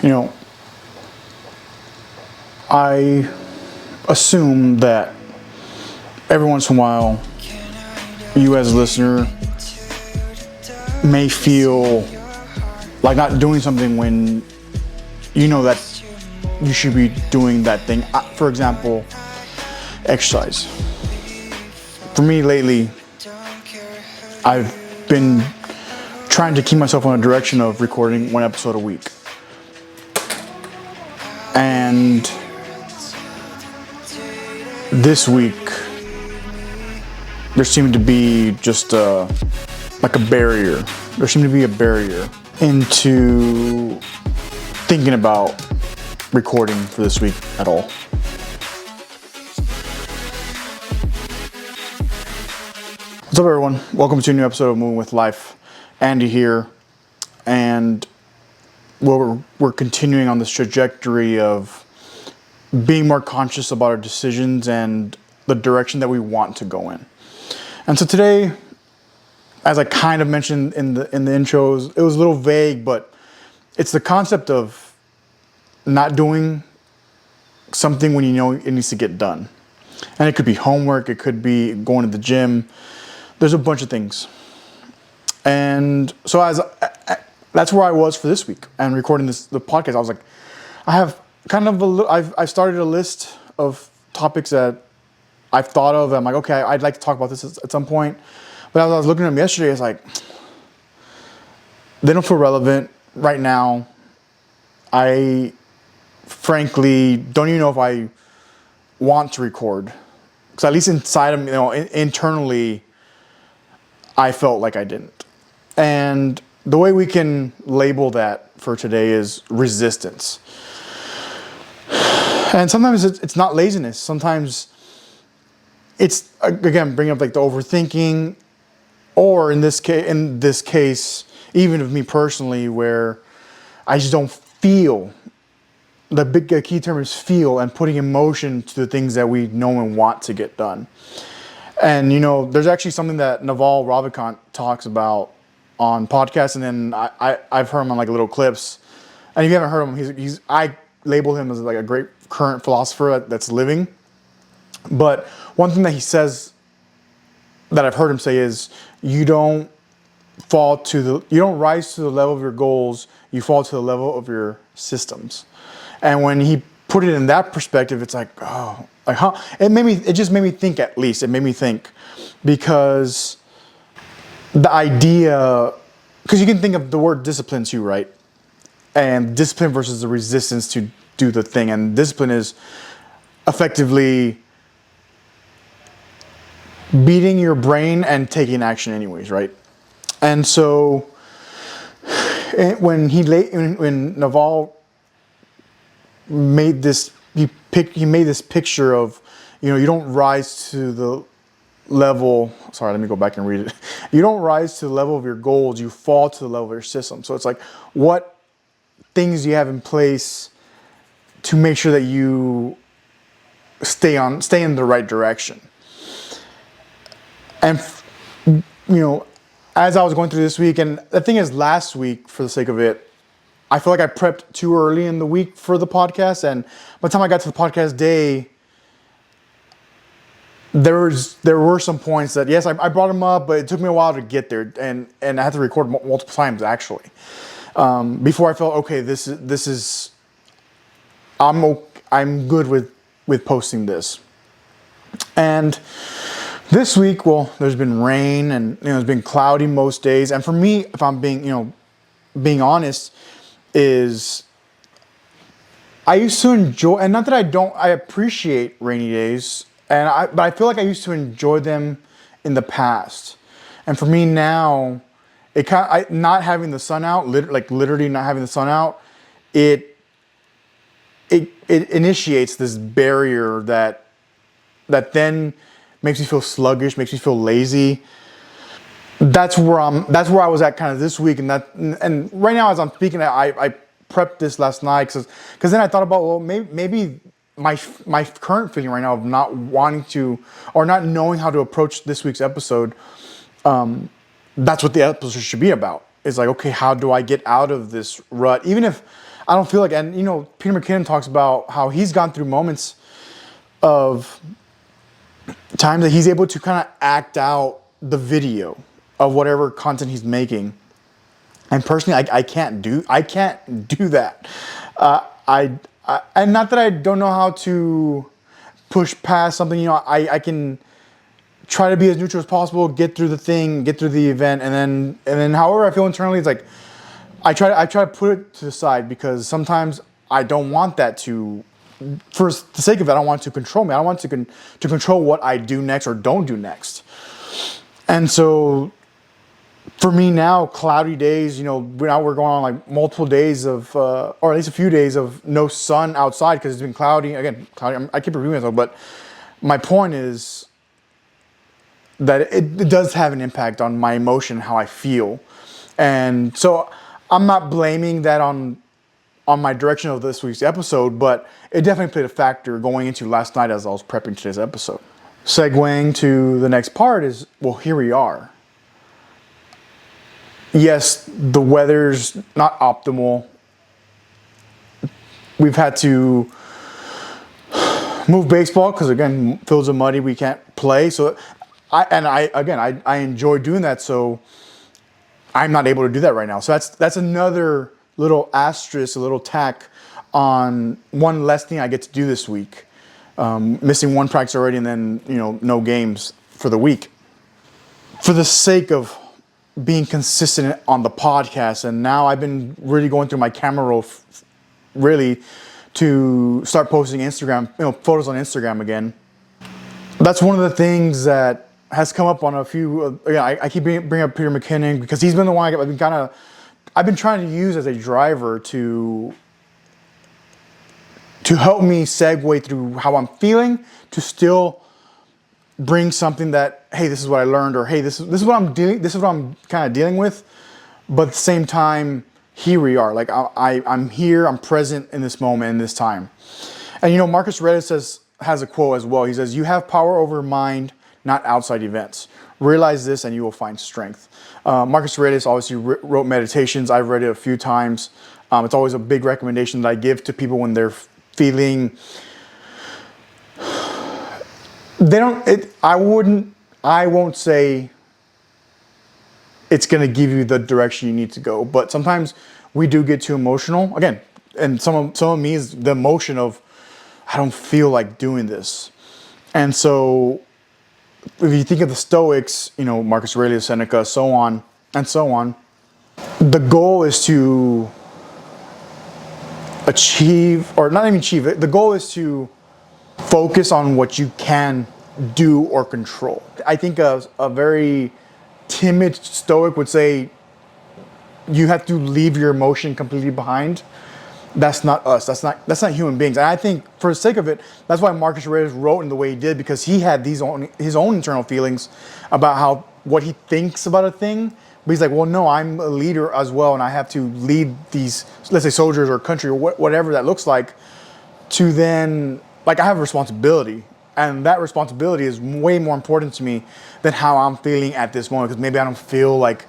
You know, I assume that every once in a while, you as a listener may feel like not doing something when you know that you should be doing that thing. For example, exercise. For me lately, I've been trying to keep myself on a direction of recording one episode a week. And this week, there seemed to be just like a barrier. There seemed to be a barrier into thinking about recording for this week at all. What's up, everyone? Welcome to a new episode of Moving with Life. Andy here, and we're continuing on this trajectory of being more conscious about our decisions and the direction that we want to go in. And so today, as I kind of mentioned in the intros, it was a little vague, but it's the concept of not doing something when you know it needs to get done. And it could be homework, it could be going to the gym. There's a bunch of things. And so that's where I was for this week and recording the podcast. I was like, I have kind of I've started a list of topics that I've thought of. I'm like, okay, I'd like to talk about this at some point. But as I was looking at them yesterday, it's like, they don't feel relevant right now. I frankly don't even know if I want to record. Because at least inside of me, internally, I felt like I didn't. And the way we can label that for today is resistance. And sometimes it's not laziness. Sometimes it's, again, bringing up like the overthinking, or in this case, even of me personally, where I just don't feel. The key term is feel, and putting emotion to the things that we know and want to get done. And there's actually something that Naval Ravikant talks about on podcasts, and then I've heard him on like little clips. And if you haven't heard him, I label him as like a great current philosopher that's living. But one thing that he says that I've heard him say is, you don't rise to the level of your goals, you fall to the level of your systems. And when he put it in that perspective, it's like, oh, like, huh? It just made me think. At least it made me think, because the idea, because you can think of the word discipline too, right? And discipline versus the resistance to do the thing. And discipline is effectively beating your brain and taking action anyways, right? And so when Naval made this, he made this picture of, you don't rise to the level. Sorry, let me go back and read it. You don't rise to the level of your goals, you fall to the level of your system. So it's like, what things do you have in place to make sure that you stay in the right direction? And as I was going through this week, and the thing is, last week, for the sake of it, I feel like I prepped too early in the week for the podcast, and by the time I got to the podcast day, there were some points that, yes, I brought them up, but it took me a while to get there, and I had to record multiple times actually, before I felt, okay, this is I'm good with posting this. And this week, well, there's been rain, and it's been cloudy most days. And for me, if I'm being honest, is I used to enjoy, and not that I appreciate rainy days, but I feel like I used to enjoy them in the past. And for me now, not having the sun out, literally not having the sun out, it initiates this barrier that then makes me feel sluggish, makes me feel lazy. That's where I was at kind of this week, and right now as I'm speaking, I prepped this last night because then I thought about, well, maybe my current feeling right now of not wanting to, or not knowing how to approach this week's episode, that's what the episode should be about. It's like, okay, how do I get out of this rut? Even if I don't feel like, and Peter McKinnon talks about how he's gone through moments of time that he's able to kind of act out the video of whatever content he's making. And personally, I can't do that. And not that I don't know how to push past something. I can try to be as neutral as possible, get through the thing, get through the event, and then however I feel internally, it's like I try to put it to the side, because sometimes I don't want that to, for the sake of it, I don't want it to control me. I don't want to control what I do next or don't do next. And so for me now, cloudy days, now we're going on like multiple days of, or at least a few days of no sun outside because it's been cloudy. Again, cloudy. I keep repeating myself, but my point is that it does have an impact on my emotion, how I feel. And so I'm not blaming that on my direction of this week's episode, but it definitely played a factor going into last night as I was prepping today's episode. Segueing to the next part is, well, here we are. Yes, the weather's not optimal. We've had to move baseball because, again, fields are muddy. We can't play. So I enjoy doing that. So I'm not able to do that right now. So that's another little asterisk, a little tack on one less thing I get to do this week. Missing one practice already, and then no games for the week. For the sake of being consistent on the podcast, and now I've been really going through my camera roll, really, to start posting Instagram, photos on Instagram again. That's one of the things that has come up on a few. I keep bringing up Peter McKinnon because he's been the one I've been trying to use as a driver to help me segue through how I'm feeling, to still bring something that, hey, this is what I learned, or hey, this is what I'm dealing. This is what I'm kind of dealing with. But at the same time, here we are. Like I'm here. I'm present in this moment, in this time. And Marcus Aurelius has a quote as well. He says, "You have power over mind, not outside events. Realize this, and you will find strength." Marcus Aurelius obviously wrote Meditations. I've read it a few times. It's always a big recommendation that I give to people when they're feeling. I won't say it's going to give you the direction you need to go, but sometimes we do get too emotional. Again, and some of me is the emotion of, I don't feel like doing this. And so if you think of the Stoics, Marcus Aurelius, Seneca, so on and so on, the goal is to achieve, or not even achieve it, the goal is to focus on what you can do or control. I think a very timid Stoic would say you have to leave your emotion completely behind. That's not us. That's not human beings. And I think for the sake of it, that's why Marcus Aurelius wrote in the way he did, because he had his own internal feelings about what he thinks about a thing. But he's like, well, no, I'm a leader as well, and I have to lead these, let's say, soldiers or country or whatever that looks like, to then, like, I have a responsibility. And that responsibility is way more important to me than how I'm feeling at this moment, because maybe I don't feel like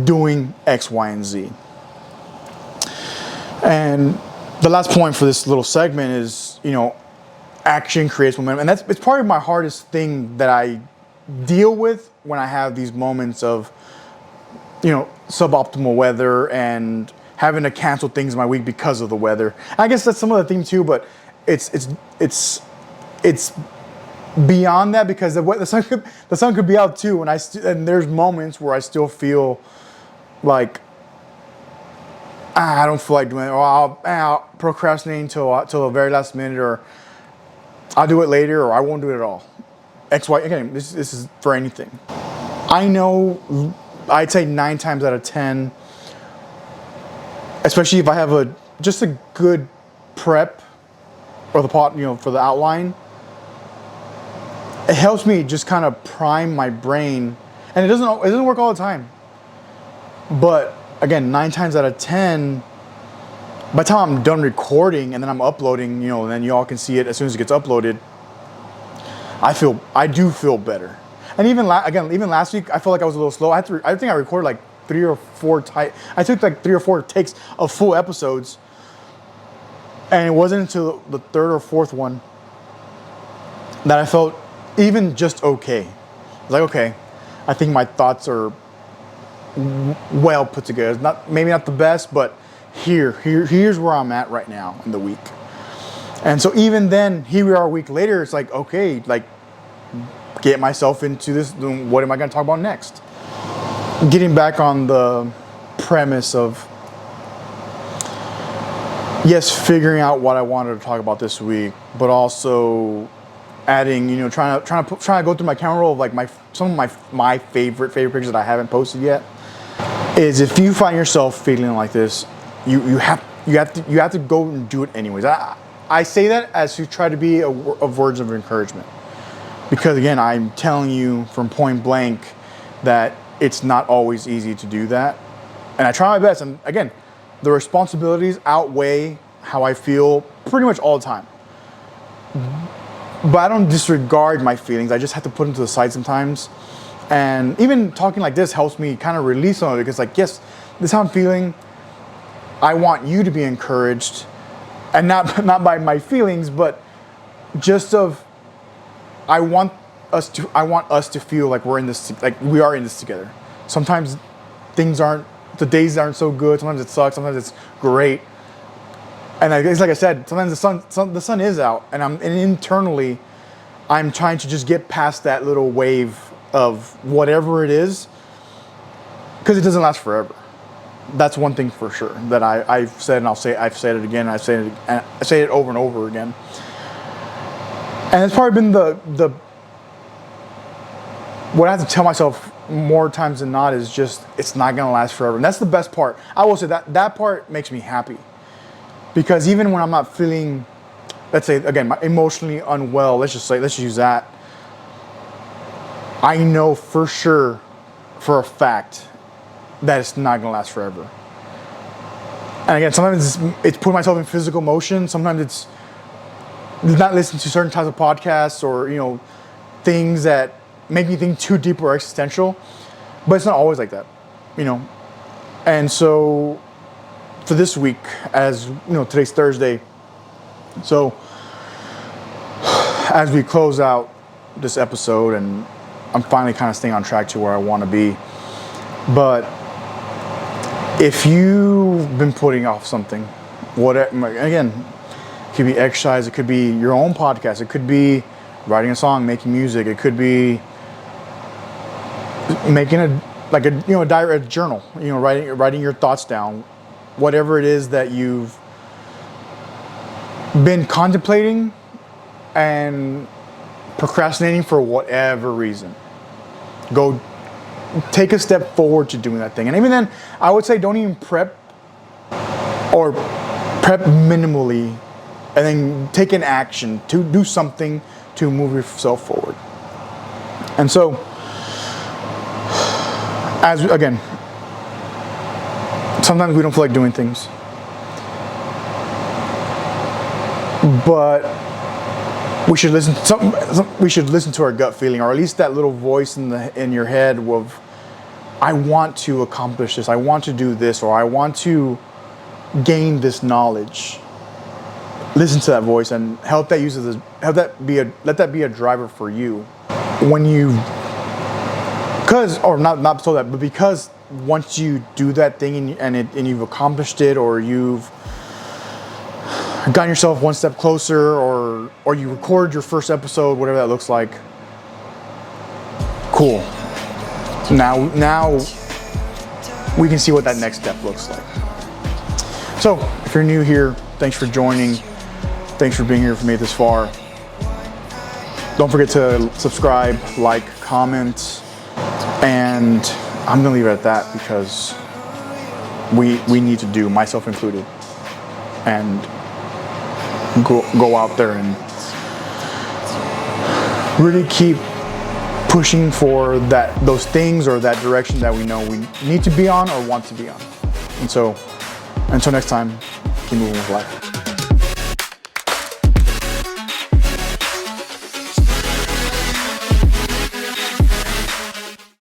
doing X, Y, and Z. And the last point for this little segment is, action creates momentum. And it's part of my hardest thing that I deal with when I have these moments of, suboptimal weather and having to cancel things in my week because of the weather. I guess that's some of the theme too, but it's beyond that, because the sun could be out too, and there's moments where I still feel like I don't feel like doing it, or I'll procrastinate until the very last minute, or I'll do it later, or I won't do it at all. X, Y, again, this is for anything. I know, I'd say 9 times out of 10, especially if I have just a good prep, or the pot, for the outline, it helps me just kind of prime my brain. And it doesn't work all the time. But again, 9 times out of 10, by the time I'm done recording and then I'm uploading, and then you all can see it as soon as it gets uploaded, I do feel better. And even last week, I felt like I was a little slow. I think I recorded like 3 or 4 I took like 3 or 4 takes of full episodes And it wasn't until the third or fourth one that I felt even just okay. I was like, okay, I think my thoughts are well put together. Maybe not the best, but here's where I'm at right now in the week. And so even then, here we are a week later, it's like, okay, like get myself into this. What am I going to talk about next? Getting back on the premise of, yes, figuring out what I wanted to talk about this week, but also adding, trying to go through my camera roll of like some of my favorite pictures that I haven't posted yet. Is if you find yourself feeling like this, you have to go and do it anyways. I say that as to try to be of words of encouragement, because again, I'm telling you from point blank that it's not always easy to do that, and I try my best. And again, the responsibilities outweigh how I feel pretty much all the time. But I don't disregard my feelings. I just have to put them to the side sometimes. And even talking like this helps me kind of release some of it, because like, yes, this is how I'm feeling. I want you to be encouraged, and not by my feelings, but just of, I want us to feel like we are in this together. Sometimes the days aren't so good. Sometimes it sucks. Sometimes it's great. And it's like I said, sometimes the sun is out, and internally, I'm trying to just get past that little wave of whatever it is, because it doesn't last forever. That's one thing for sure that I've said, and I've said it again. I say it over and over again. And it's probably been the what I have to tell myself more times than not is just, it's not gonna last forever. And that's the best part. I will say that part makes me happy, because even when I'm not feeling, let's say again, emotionally unwell, let's use that, I know for sure, for a fact, that it's not gonna last forever. And again, sometimes it's putting myself in physical motion. Sometimes it's not listening to certain types of podcasts, or things that make me think too deep or existential. But it's not always like that, And so for this week, as today's Thursday, so as we close out this episode, and I'm finally kind of staying on track to where I want to be, but if you've been putting off something, again, it could be exercise, it could be your own podcast, it could be writing a song, making music, it could be making a diary, a journal, writing your thoughts down, whatever it is that you've been contemplating and procrastinating for whatever reason. Go take a step forward to doing that thing. And even then, I would say don't even prep, or prep minimally, and then take an action to do something to move yourself forward. And so, again, sometimes we don't feel like doing things, but we should listen to our gut feeling, or at least that little voice in your head of, I want to accomplish this, I want to do this, or I want to gain this knowledge. Listen to that voice and let that be a driver for you when you, because once you do that thing and you've accomplished it, or you've gotten yourself one step closer, or you recorded your first episode, whatever that looks like, cool. Now we can see what that next step looks like. So if you're new here, thanks for joining. Thanks for being here for me this far. Don't forget to subscribe, like, comment, and I'm gonna leave it at that, because we need to do, myself included, and go out there and really keep pushing for those things, or that direction that we know we need to be on or want to be on. And so until next time, keep moving with life.